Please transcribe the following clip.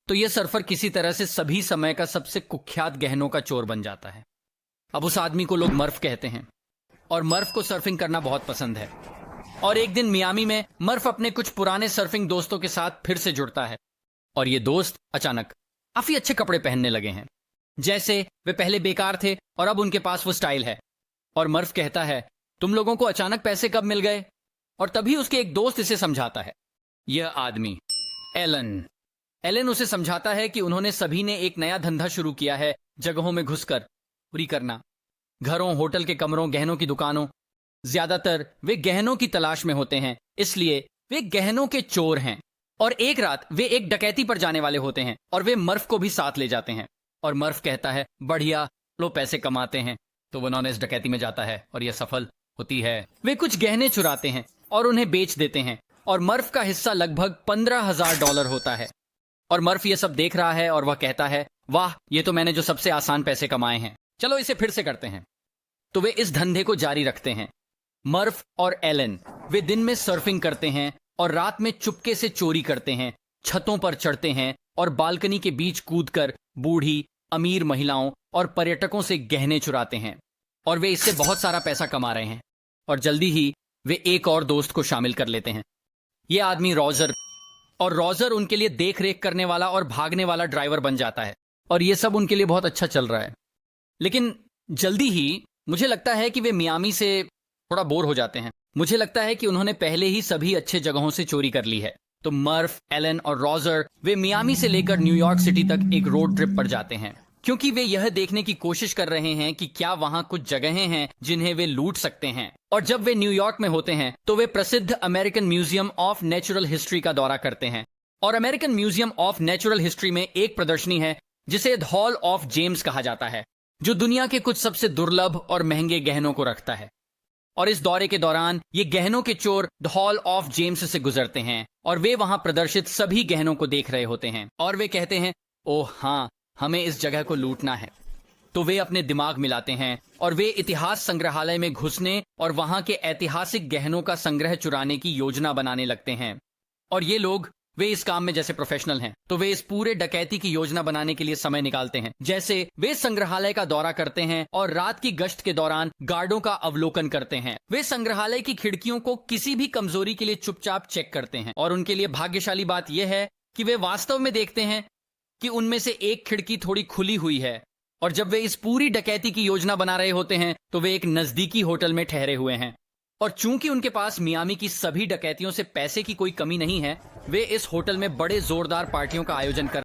तो यह सर्फर किसी तरह से सभी समय का सबसे कुख्यात गहनों का चोर बन जाता है। अब उस आदमी को लोग मर्फ कहते हैं और मर्फ को सर्फिंग करना बहुत पसंद है। और एक दिन मियामी में मर्फ अपने कुछ पुराने सर्फिंग दोस्तों के साथ फिर से जुड़ता है और ये दोस्त अचानक काफी अच्छे कपड़े पहनने लगे हैं, जैसे वे पहले बेकार थे और अब उनके पास वो स्टाइल है। और मर्फ कहता है, तुम लोगों को अचानक पैसे कब मिल गए? और तभी उसके एक दोस्त इसे समझाता है। यह आदमी एलन उसे समझाता है कि उन्होंने सभी ने एक नया धंधा शुरू किया है, जगहों में घुसकर चोरी करना, घरों, होटल के कमरों, गहनों की दुकानों। ज्यादातर वे गहनों की तलाश में होते हैं, इसलिए वे गहनों के चोर हैं। और एक रात वे एक डकैती पर जाने वाले होते हैं और वे मर्फ को भी साथ ले जाते हैं। और मर्फ कहता है, बढ़िया, लो पैसे कमाते हैं। तो वो नॉन इस डकैती में जाता है और यह सफल होती है। वे कुछ गहने चुराते हैं और उन्हें बेच देते हैं और मर्फ का हिस्सा लगभग $15,000 होता है। और मर्फ ये सब देख रहा है और वह कहता है, वाह, ये तो मैंने जो सबसे आसान पैसे कमाए हैं, चलो इसे फिर से करते हैं। तो वे इस धंधे को जारी रखते हैं। मर्फ और एलन वे दिन में सर्फिंग करते हैं और रात में चुपके से चोरी करते हैं, छतों पर चढ़ते हैं और बालकनी के बीच कूदकर बूढ़ी, अमीर महिलाओं और पर्यटकों से गहने चुराते हैं। और वे इससे बहुत सारा पैसा कमा रहे हैं। और जल्दी ही वे एक और दोस्त को शामिल कर लेते हैं, ये आदमी रॉजर। और रॉजर उनके लिए देख रेख करने वाला और भागने वाला ड्राइवर बन जाता है और ये सब उनके लिए बहुत अच्छा चल रहा है। लेकिन जल्दी ही मुझे लगता है कि वे मियामी से थोड़ा बोर हो जाते हैं। मुझे लगता है कि उन्होंने पहले ही सभी अच्छे जगहों से चोरी कर ली है। तो मर्फ, एलन और रॉजर वे मियामी से लेकर न्यूयॉर्क सिटी तक एक रोड ट्रिप पर जाते हैं, क्योंकि वे यह देखने की कोशिश कर रहे हैं कि क्या वहां कुछ जगहें हैं जिन्हें वे लूट सकते हैं। और जब वे न्यूयॉर्क में होते हैं तो वे प्रसिद्ध American museum of natural history का दौरा करते हैं। और American museum of natural history में एक प्रदर्शनी है जिसे द हॉल ऑफ जेम्स कहा जाता है, जो दुनिया के कुछ सबसे दुर्लभ और महंगे गहनों को रखता है। और इस दौरे के दौरान ये गहनों के चोर द हॉल ऑफ जेम्स से गुजरते हैं और वे वहां प्रदर्शित सभी गहनों को देख रहे होते हैं और वे कहते हैं, ओह हाँ, हमें इस जगह को लूटना है। तो वे अपने दिमाग मिलाते हैं और वे इतिहास संग्रहालय में घुसने और वहां के ऐतिहासिक गहनों का संग्रह चुराने की योजना बनाने लगते हैं। और ये लोग, वे इस काम में जैसे प्रोफेशनल हैं, तो वे इस पूरे डकैती की योजना बनाने के लिए समय निकालते हैं। जैसे वे संग्रहालय का दौरा करते हैं और रात की गश्त के दौरान गार्डों का अवलोकन करते हैं। वे संग्रहालय की खिड़कियों को किसी भी कमजोरी के लिए चुपचाप चेक करते हैं। और उनके लिए भाग्यशाली बात यह है कि वे वास्तव में देखते हैं कि उनमें से एक खिड़की थोड़ी खुली हुई है। और जब वे इस पूरी डकैती की योजना बना रहे होते हैं तो वे एक नजदीकी होटल में ठहरे हुए हैं। और चूंकि उनके पास मियामी की सभी डकैतियों से पैसे की कोई कमी नहीं है, वे इस होटल में बड़े जोरदार पार्टियों का आयोजन कर